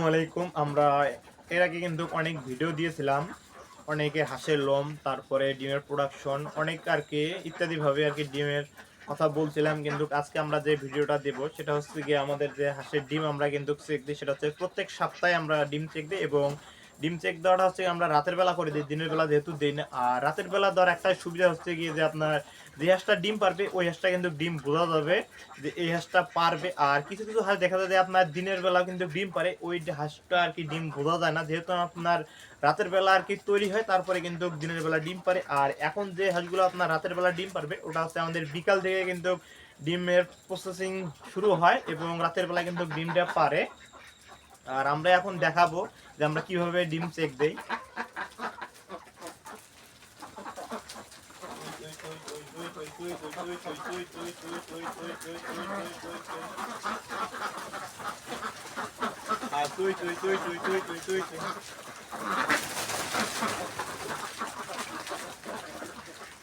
আলাইকুম। আমরা এর আগে কিন্তু অনেক ভিডিও দিয়েছিলাম, অনেকে হাঁসের লোম, তারপরে ডিমের প্রোডাকশন, অনেক আর কি ইত্যাদিভাবে আর কি ডিমের কথা বলছিলাম। কিন্তু আজকে আমরা যে ভিডিওটা দেব সেটা হচ্ছে গিয়ে আমাদের যে হাঁসের ডিম আমরা কিন্তু চেক দিই, সেটা হচ্ছে প্রত্যেক সপ্তাহে আমরা ডিম চেক দিই। এবং ডিম চেক দেওয়াটা হচ্ছে আমরা রাতের বেলা করে দিই, দিনের বেলা যেহেতু দিই না। আর রাতের বেলা দেওয়ার একটা সুবিধা হচ্ছে গিয়ে যে আপনার যে হাঁসটা ডিম পারবে ওই হাঁসটা কিন্তু ডিম বোঝা যাবে যে এই হাঁসটা পারবে। আর কিছু কিছু হাঁস দেখা যায় যে আপনার দিনের বেলা কিন্তু ডিম পারে, ওই হাঁসটা আর কি ডিম বোঝা যায় না, যেহেতু আপনার রাতের বেলা আর কি তৈরি হয় তারপরে কিন্তু দিনের বেলা ডিম পারে। আর এখন যে হাঁসগুলো আপনার রাতের বেলা ডিম পারবে ওটা হচ্ছে আমাদের বিকাল থেকে কিন্তু ডিমের প্রসেসিং শুরু হয় এবং রাতের বেলা কিন্তু ডিমটা পারে। আর আমরা এখন দেখাবো যে আমরা কিভাবে ডিম চেক দেই।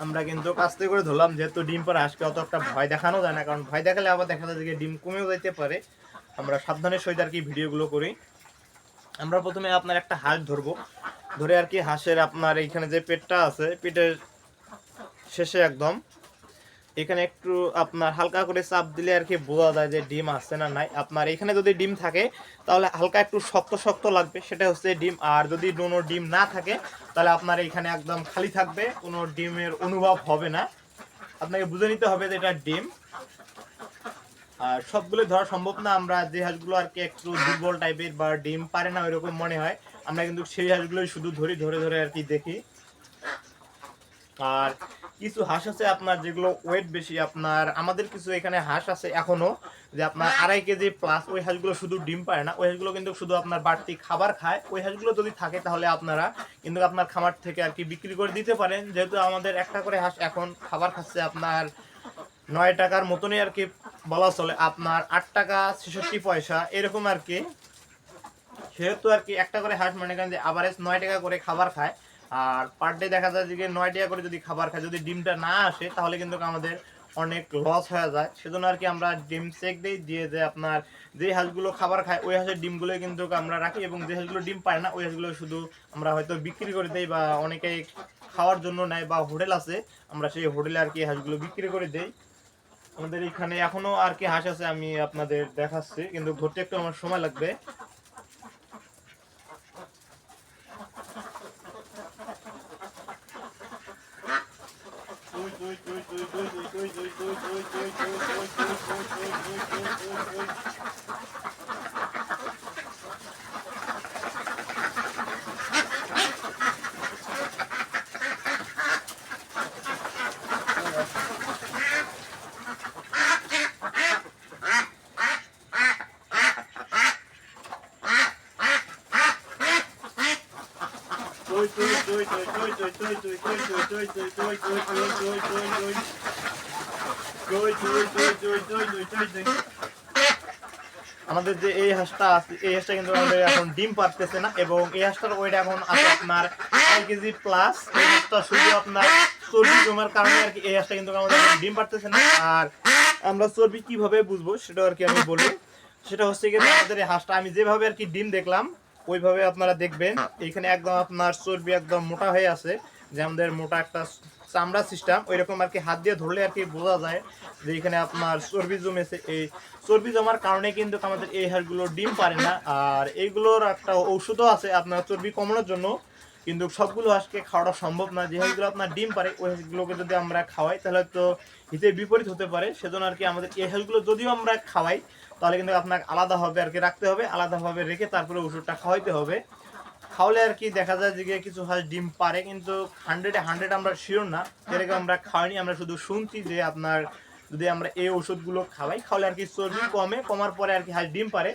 আমরা কিন্তু আস্তে করে ধরলাম, যেহেতু ডিম পারে আজকে অত একটা ভয় দেখানো যায় না, কারণ ভয় দেখালে আবার দেখা যায় যে ডিম কমেও যাইতে পারে। আমরা সাবধানের সহিত আর কি ভিডিওগুলো করি। আমরা প্রথমে আপনার একটা হাঁস ধরবো, ধরে আর কি হাঁসের আপনার এইখানে যে পেটটা আছে, পেটের শেষে একদম এখানে একটু আপনার হালকা করে চাপ দিলে আর কি বোঝা যায় যে ডিম আছে না নাই। আপনার এখানে যদি ডিম থাকে তাহলে হালকা একটু শক্ত শক্ত লাগবে, সেটা হচ্ছে ডিম। আর যদি কোনো ডিম না থাকে তাহলে আপনার এখানে একদম খালি থাকবে, কোনো ডিমের অনুভব হবে না। আপনাকে বুঝে নিতে হবে যে এটা ডিম। আর সবগুলো ধরা সম্ভব না, আমরা যে হাঁসগুলো আর কি একটু দুর্বল টাইপের বা ডিম পারে না ওইরকম মনে হয়, আমরা কিন্তু সেই হাঁসগুলোই শুধু ধরে ধরে আর কি দেখি। আর কিছু হাঁস আছে আপনার যেগুলো ওয়েট বেশি, আপনার আমাদের কিছু এখানে হাঁস আছে এখনো যে আপনার 2.5 কেজি প্লাস, ওই হাঁসগুলো শুধু ডিম পায় না, ওই হাঁসগুলো কিন্তু শুধু আপনার বাড়তি খাবার খায়। ওই হাঁসগুলো যদি থাকে তাহলে আপনারা কিন্তু আপনার খামার থেকে আর কি বিক্রি করে দিতে পারেন, যেহেতু আমাদের একটা করে হাঁস এখন খাবার খাচ্ছে আপনার 9 টাকার মতনই আর কি বলা চলে, আপনার 8 টাকা 66 পয়সা এরকম আর কি। সেহেতু আর কি একটা করে হাঁস মনে করেন যে আভারেজ 9 টাকা করে খাবার খায়। আর পার ডে দেখা যায় যে 9 টাকা করে যদি খাবার খায়, যদি ডিমটা না আসে তাহলে কিন্তু আমাদের অনেক লস হয়ে যায়। সেজন্য আর কি আমরা ডিম চেক দিই, দিয়ে যে আপনার যে হাঁসগুলো খাবার খায় ওই হাঁসের ডিমগুলো কিন্তু আমরা রাখি, এবং যে হাঁসগুলো ডিম পায় না ওই হাঁসগুলো শুধু আমরা হয়তো বিক্রি করে দিই, বা অনেকেই খাওয়ার জন্য নেয়, বা হোটেল আছে আমরা সেই হোটেলে আর কি হাঁসগুলো বিক্রি করে দিই। আমাদের এখানে এখনো আর কি হাঁস আছে, আমি আপনাদের দেখাচ্ছি, কিন্তু ধরতে একটু আমার সময় লাগবে। আমাদের যে এই হাঁসটা আছে এই হাঁসটা কিন্তু আমাদের এখন ডিম পারতেছে না, এবং এই হাঁসটার ওয়েট এখন আছে আপনার 2 কেজি প্লাস। এই হাঁসটা শুধু আপনার চর্বি জমার কারণে আর কি এই হাঁসটা কিন্তু আমাদের ডিম পারতেছে না। আর আমরা চর্বি কিভাবে বুঝবো সেটা আর কি আমি বলি, সেটা হচ্ছে কি আমাদের এই হাঁসটা আমি যেভাবে আর কি ডিম দেখলাম ওইভাবে আপনারা দেখবেন। এখানে একদম আপনার চর্বি একদম মোটা হয়ে আছে, যে আমাদের মোটা একটা চামড়া সিস্টেম, ওই রকম আর কি হাত দিয়ে ধরলে আর কি বোঝা যায় যে এখানে আপনার চর্বি জমেছে। এই চর্বি জমার কারণে কিন্তু আমাদের এই হাঁসগুলো ডিম পারে না। আর এইগুলোর একটা ঔষধও আছে আপনার চর্বি কমানোর জন্য, কিন্তু সবগুলো হাঁসকে খাওয়াটা সম্ভব না। যে হাঁসগুলো আপনার ডিম পারে ওই হাঁসগুলোকে যদি আমরা খাওয়াই তাহলে তো হিতে বিপরীত হতে পারে। সেজন্য আর কি আমাদের এই হাঁসগুলো যদিও আমরা খাওয়াই তাহলে কিন্তু আপনাকে আলাদাভাবে আর কি রাখতে হবে, আলাদাভাবে রেখে তারপরে ওষুধটা খাওয়াইতে হবে। খাওয়ালে আর কি দেখা যায় যে কিছু হাঁস ডিম পারে, কিন্তু 100-100 আমরা শিওর না, এরকম আমরা খাওয়াইনি, আমরা শুধু শুনছি যে আপনার যদি আমরা এই ওষুধগুলো খাওয়ালে আর কি চর্বি কমার পরে আর কি হাঁস ডিম পারে।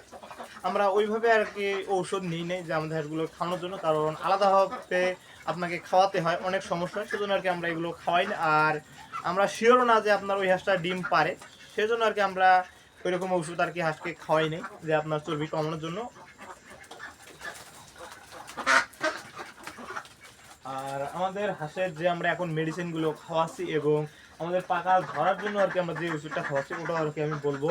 আমরা ওইভাবে আর কি ঔষধ নিই নেই যে আমাদের হাঁসগুলো খাওয়ানোর জন্য, কারণ আলাদাভাবে আপনাকে খাওয়াতে হয়, অনেক সমস্যা, সেজন্য আর কি আমরা এগুলো খাওয়াই না। আর আমরা শিওরও না যে আপনার ওই হাঁসটা ডিম পারে, সেজন্য আর কি আমরা ওই রকম ওষুধ আর কি হাঁসকে খাওয়াই নেই যে আপনার চর্বি কমানোর জন্য। আর আমাদের হাঁসের যে আমরা এখন মেডিসিনগুলো খাওয়াচ্ছি এবং আমাদের পাকা ধরার জন্য আর কি আমরা যে ওষুধটা খাওয়াচ্ছি ওটা আর কি আমি বলবো।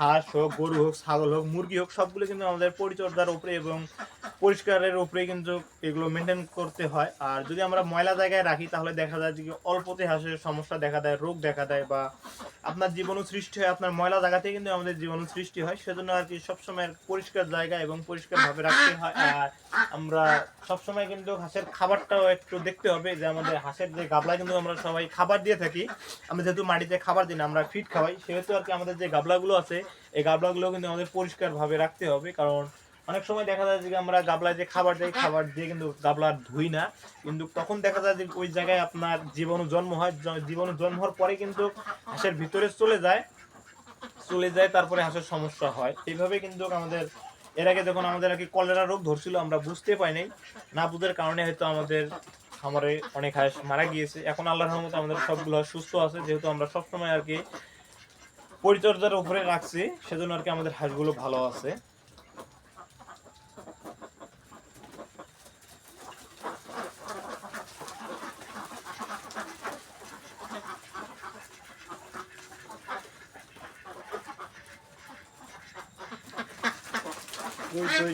হাঁস হোক, গরু হোক, ছাগল হোক, মুরগি হোক, সবগুলো কিন্তু আমাদের পরিচর্যার উপরে এবং পরিষ্কারের উপরে কিন্তু এগুলো মেনটেন করতে হয়। আর যদি আমরা ময়লা জায়গায় রাখি তাহলে দেখা যায় যে অল্পতে হাঁসের সমস্যা দেখা দেয়, রোগ দেখা দেয়, বা আপনার জীবাণু সৃষ্টি হয়। আপনার ময়লা জায়গাতে কিন্তু আমাদের জীবাণু সৃষ্টি হয়। সেজন্য আর কি সবসময় পরিষ্কার জায়গা এবং পরিষ্কারভাবে রাখতে হয়। আর আমরা সবসময় কিন্তু হাঁসের খাবারটাও একটু দেখতে হবে, যে আমাদের হাঁসের যে গাবলা কিন্তু আমরা সবাই খাবার দিয়ে থাকি। আমরা যেহেতু মাটিতে খাবার দিই না, আমরা ফিড খাওয়াই, সেহেতু আর কি আমাদের যে গাবলাগুলো আছে এই গাবলাগুলো কিন্তু আমাদের পরিষ্কারভাবে রাখতে হবে। কারণ অনেক সময় দেখা যায় যে আমরা গাবলায় যে খাবার দিই, খাবার দিয়ে কিন্তু গাবলা ধুই না, কিন্তু তখন দেখা যায় যে ওই জায়গায় আপনার জীবাণু জন্ম হয়। জীবাণু জন্ম হওয়ার পরে কিন্তু হাঁসের ভিতরে চলে যায়, তারপরে হাঁসের সমস্যা হয়। এইভাবে কিন্তু আমাদের এর আগে যখন আমাদের আর কি কলেরা রোগ ধরছিল, আমরা বুঝতে পাই নাই, না বুঝার কারণে হয়তো আমাদের খামারে অনেক হাঁস মারা গিয়েছে। এখন আল্লাহর রহমতে আমাদের সবগুলো সুস্থ আছে, যেহেতু আমরা সবসময় আর কি পরিচর্যার উপরে রাখছি, সেজন্য আর কি আমাদের হাঁসগুলো ভালো আছে। ওই